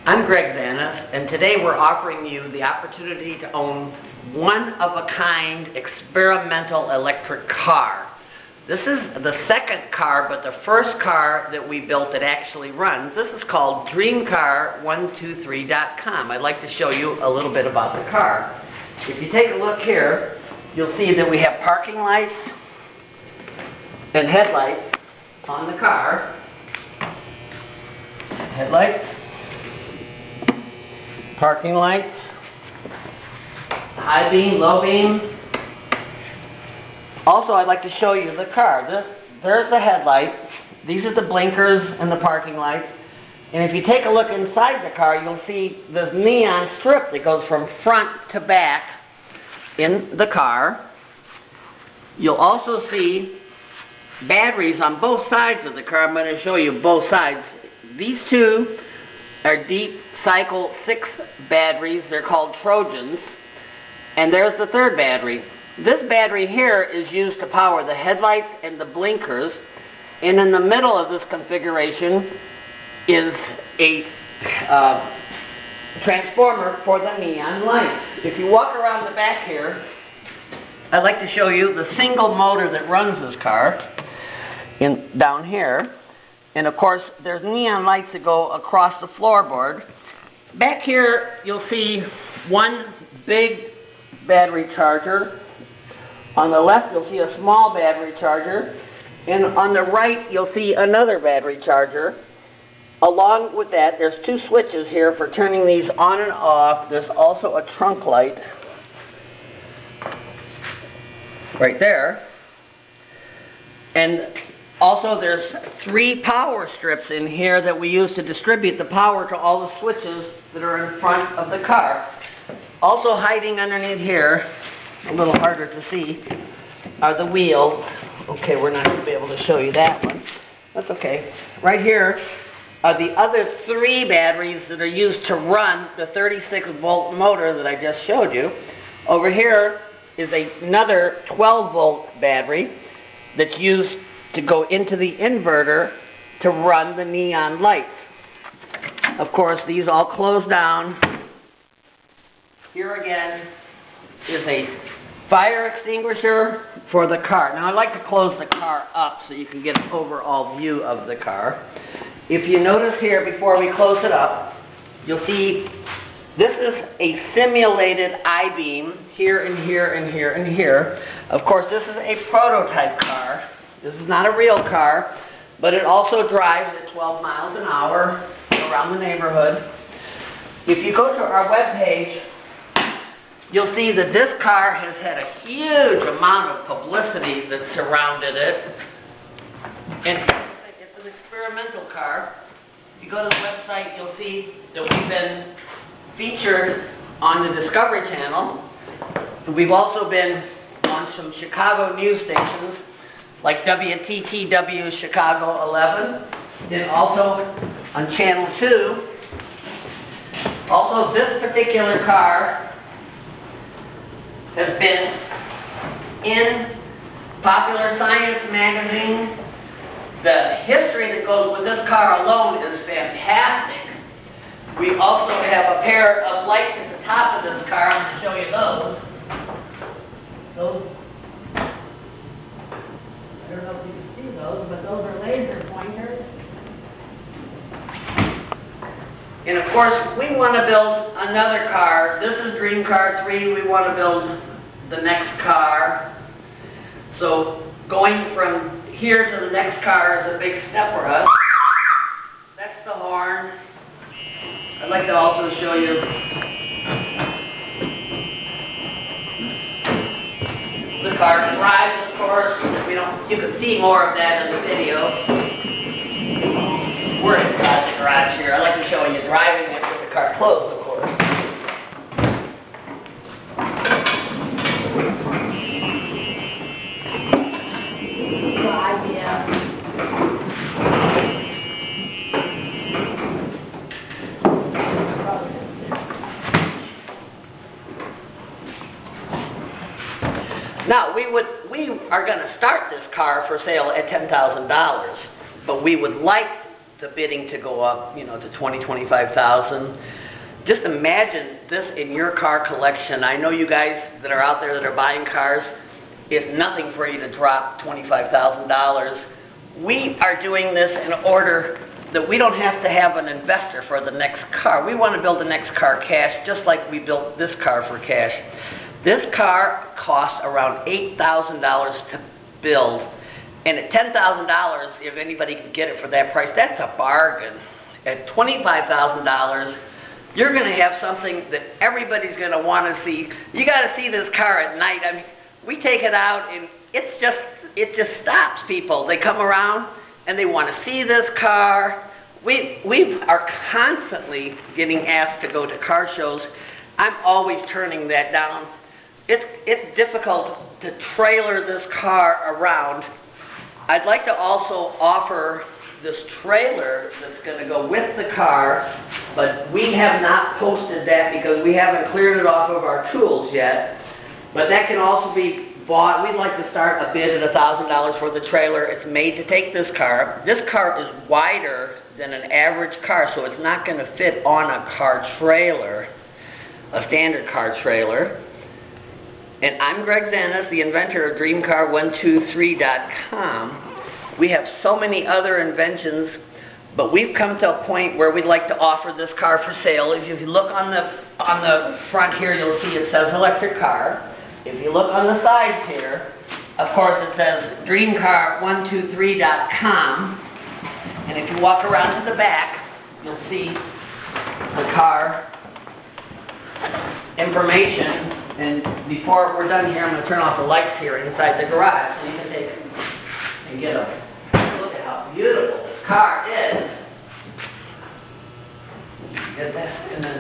I'm Greg Zanis, and today we're offering you the opportunity to own one-of-a-kind experimental electric car. This is the second car, but the first car that we built that actually runs. This is called DreamCar123.com. I'd like to show you a little bit about the car. If you take a look here, you'll see that we have parking lights and headlights on the car. Headlights. Parking lights, high beam, low beam. Also, I'd like to show you the car. There's the headlight. These are the blinkers and the parking lights. And if you take a look inside the car, you'll see this neon strip that goes from front to back in the car. You'll also see batteries on both sides of the car. I'm going to show you both sides. These two are deep cycle 6 batteries. They're called Trojans. And there's the third battery. This battery here is used to power the headlights and the blinkers. And in the middle of this configuration is a transformer for the neon lights. If you walk around the back here, I'd like to show you the single motor that runs this car down here. And of course, there's neon lights that go across the floorboard. Back here, you'll see one big battery charger. On the left, you'll see a small battery charger. And on the right, you'll see another battery charger. Along with that, there's two switches here for turning these on and off. There's also a trunk light right there. And also, there's 3 power strips in here that we use to distribute the power to all the switches that are in front of the car. Also hiding underneath here, a little harder to see, are the wheels. Okay, we're not going to be able to show you that one. That's okay. Right here are the other 3 batteries that are used to run the 36-volt motor that I just showed you. Over here is another 12-volt battery that's used to go into the inverter to run the neon lights. Of course, these all close down. Here again is a fire extinguisher for the car. Now, I'd like to close the car up so you can get an overall view of the car. If you notice here, before we close it up, you'll see this is a simulated I-beam here and here and here and here. Of course, this is a prototype car. This is not a real car, but it also drives at 12 miles an hour around the neighborhood. If you go to our webpage, you'll see that this car has had a huge amount of publicity that surrounded it. And it's an experimental car. If you go to the website, you'll see that we've been featured on the Discovery Channel. We've also been on some Chicago news stations, like WTTW Chicago 11, and also on Channel 2. Also, this particular car has been in Popular Science magazine. The history that goes with this car alone is fantastic. We also have a pair of lights at the top of this car. I'm going to show you those. I don't know if you can see those, but those are laser pointers. And of course, we want to build another car. This is Dream Car 3. We want to build the next car. So going from here to the next car is a big step for us. That's the horn. I'd like to also show you the car drives, of course. You can see more of that in the video. We're inside the garage here. I like to show you driving it with the car closed, of course. Good idea. Now, we are going to start this car for sale at $10,000, but we would like the bidding to go up, you know, to 20, 25,000. Just imagine this in your car collection. I know you guys that are out there that are buying cars, it's nothing for you to drop $25,000. We are doing this in order that we don't have to have an investor for the next car. We want to build the next car cash, just like we built this car for cash. This car costs around $8,000 to build, and at $10,000, if anybody can get it for that price, that's a bargain. At $25,000, you're going to have something that everybody's going to want to see. You got to see this car at night. I mean, we take it out, and it just stops people. They come around, and they want to see this car. We are constantly getting asked to go to car shows. I'm always turning that down. It's difficult to trailer this car around. I'd like to also offer this trailer that's going to go with the car, but we have not posted that because we haven't cleared it off of our tools yet. But that can also be bought. We'd like to start a bid at $1,000 for the trailer. It's made to take this car. This car is wider than an average car, so it's not going to fit on a car trailer, a standard car trailer. And I'm Greg Zanis, the inventor of DreamCar123.com. We have so many other inventions, but we've come to a point where we'd like to offer this car for sale. If you look on the front here, you'll see it says electric car. If you look on the sides here, of course it says DreamCar123.com. And if you walk around to the back, you'll see the car information. And before we're done here, I'm going to turn off the lights here inside the garage so you can take and get a look at how beautiful this car is. Get that, and then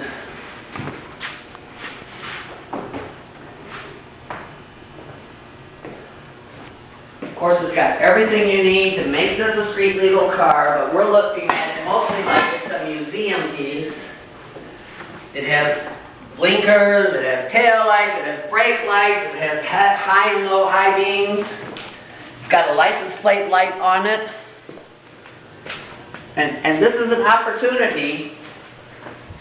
of course it's got everything you need to make this a street legal car, but we're looking at it mostly like it's a museum piece. It has blinkers, it has tail lights, it has brake lights, it has high and low high beams. It's got a license plate light on it. And this is an opportunity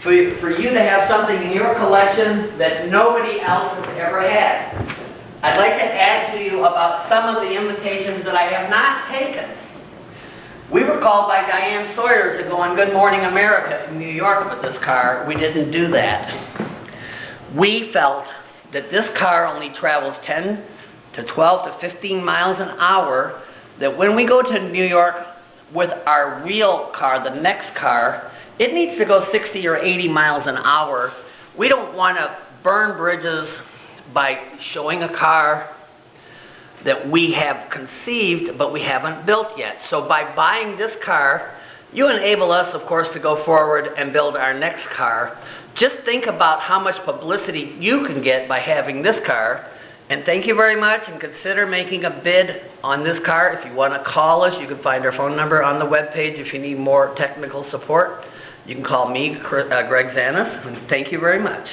for you to have something in your collection that nobody else has ever had. I'd like to add to you about some of the invitations that I have not taken. We were called by Diane Sawyer to go on Good Morning America in New York with this car. We didn't do that. We felt that this car only travels 10 to 12 to 15 miles an hour, that when we go to New York with our real car, the next car, it needs to go 60 or 80 miles an hour. We don't want to burn bridges by showing a car that we have conceived but we haven't built yet. So by buying this car, you enable us, of course, to go forward and build our next car. Just think about how much publicity you can get by having this car. And thank you very much, and consider making a bid on this car. If you want to call us, you can find our phone number on the webpage. If you need more technical support, you can call me, Greg Zanis, and thank you very much.